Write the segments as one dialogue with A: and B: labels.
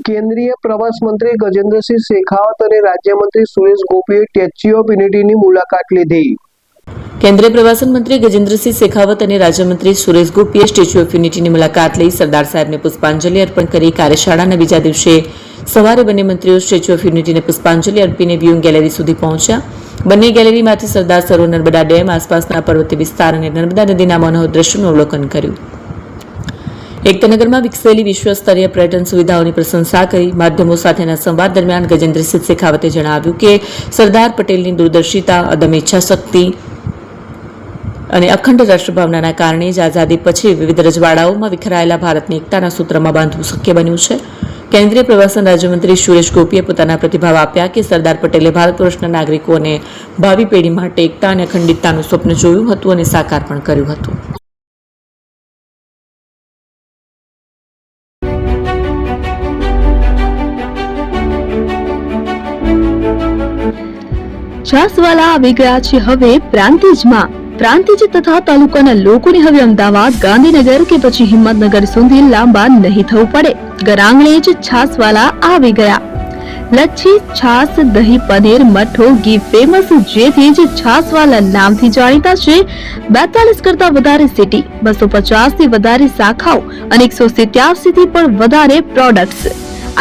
A: કેન્દ્રીય પ્રવાસ મંત્રી ગજેન્દ્રસિંહ શેખાવત અને રાજ્યમંત્રી સુરેશ ગોપીએ સ્ટેચ્યુ ઓફ યુનિટીની મુલાકાત લીધી।
B: કેન્દ્રીય પ્રવાસન મંત્રી ગજેન્દ્રસિંહ શેખાવત અને રાજ્યમંત્રી સુરેશ ગોપીએ સ્ટેચ્યુ ઓફ યુનિટીની મુલાકાત લઈ સરદાર સાહેબને પુષ્પાંજલિ અર્પણ કરી કાર્યશાળાના બીજા દિવસે સવારે બંને મંત્રીઓ સ્ટેચ્યુ ઓફ યુનિટીને પુષ્પાંજલિ અર્પીને વ્યુઇંગ ગેલેરી સુધી પહોંચ્યા। બંને ગેલેરીમાંથી સરદાર સરોવર, નર્મદા ડેમ, આસપાસના પર્વતીય વિસ્તાર અને નર્મદા નદીના મનોહર દ્રશ્યોનું અવલોકન કર્યું। એકતાનગરમાં વિકસેલી વિશ્વસ્તરીય પર્યટન સુવિધાઓની પ્રશંસા કરી માધ્યમો સાથેના સંવાદ દરમિયાન ગજેન્દ્રસિંહ શેખાવતે જણાવ્યું કે સરદાર પટેલની દૂરદર્શિતા, અદમ્ય ઈચ્છાશક્તિ અને અખંડ રાષ્ટ્રભાવનાના કારણે જ આઝાદી પછી વિવિધ રજવાડાઓમાં વિખરાયેલા ભારતની એકતાના સૂત્રમાં બાંધવું શક્ય બન્યું છે। કેન્દ્રીય પ્રવાસન રાજ્યમંત્રી સુરેશ ગોપીએ પોતાના પ્રતિભાવ આપ્યા કે સરદાર પટેલે ભારત વર્ષના નાગરિકો અને ભાવિ પેઢી માટે એકતા અને અખંડિતતાનું સ્વપ્ન જોયું હતું અને સાકાર પણ કર્યું હતું।
C: છાસવાલા આવી ગયા છે હવે પ્રાંતિજમાં। પ્રાંતિજ તથા તાલુકાના લોકોને હવે અમદાવાદ, ગાંધીનગર કે પછી હિંમતનગર સુધી લાંબા નહીં થવું પડે। ઘર આંગણે જ છાસવાલા આવી ગયા। લચ્છી, છાસ, દહીં, પનીર, મઠો, ઘી ફેમસ, જેથી જ છાસવાલા નામથી જાણીતા છે। 42 કરતા વધારે સિટી, 250 થી વધારે શાખાઓ અને 187 થી પણ વધારે products.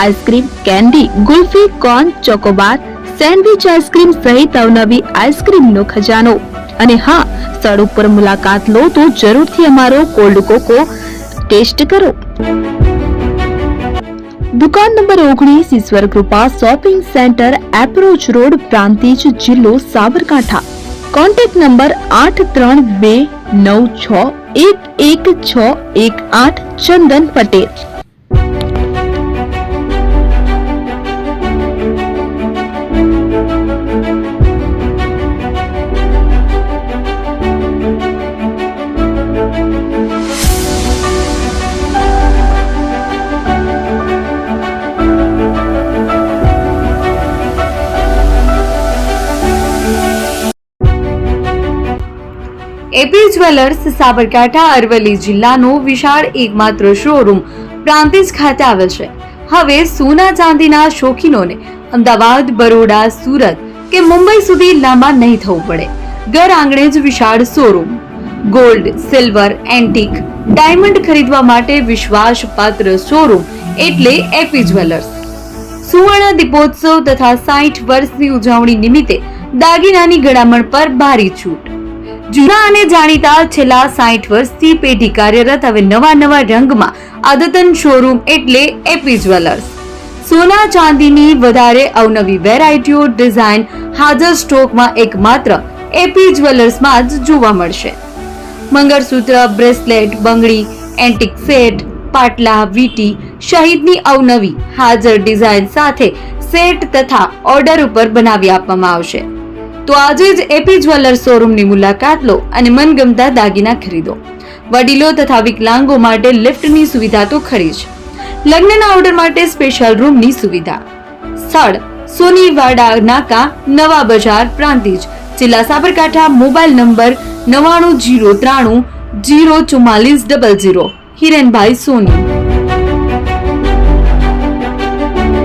C: Ice cream, candy, kulfi, corn, Chocobar, sandwich ice cream સહિત અવનવી આઈસ્ક્રીમનો ખજાનો। અને હા, સ્થળ ઉપર મુલાકાત લો તો જરૂરથી અમારો કોલ્ડ કોકો ટેસ્ટ કરો। દુકાન number 19, Ishwar Krupa shopping centre, approach road, Prantij, જિલ્લો Sabarkantha. Contact number 8326111618 Chandan Patel.
D: AP jewellers Sabarkantha Aravalli જિલ્લાનો વિશાળ એકમાત્ર શોરૂમ પ્રાંતિજ ખાતે આવેલ છે। હવે સોના ચાંદીના શોખીનોને અમદાવાદ, બરોડા, સુરત કે મુંબઈ સુધી લાંબા નહીં થવું પડે। ઘર આંગણે જ વિશાળ showroom. Gold, silver, antique, diamond ખરીદવા માટે વિશ્વાસપાત્ર શોરૂમ એટલે એપી જ્વેલર્સ। સુવર્ણ દીપોત્સવ તથા 60 વર્ષની ઉજવણી નિમિત્તે દાગીનાની ગળામણ પર ભારી છૂટ। જૂના અને જાણીતા છેલ્લા 60 વર્ષથી પેઢી કાર્યરત હવે નવા રંગમાં અદ્યતન શોરૂમ એટલે એપી જ્વેલર્સ। સોના ચાંદીની વધારે અવનવી વેરાયટીઓ, ડિઝાઇન હાજર સ્ટોકમાં એકમાત્ર એપી જ્વેલર્સમાં જ જોવા મળશે। મંગળસૂત્ર, બ્રેસલેટ, બંગડી, એન્ટિક સેટ, પાટલા, વીટી સહિતની અવનવી હાજર ડિઝાઇન સાથે સેટ તથા ઓર્ડર ઉપર બનાવી આપવામાં આવશે। તો આજે જ એપી જ્વેલર્સ શોરૂમની મુલાકાત લો અને મનગમતા દાગીના ખરીદો। વડીલો તથા વિકલાંગો માટે લિફ્ટની સુવિધા તો ખરી જ, લગ્નના ઓર્ડર માટે સ્પેશિયલ રૂમની સુવિધા। સ્થળ સોનીવાડા નાકા, નવા બજાર, પ્રાંતિજ, જિલ્લા સાબરકાંઠા। Mobile number 9903304400। હિરેનભાઈ સોની।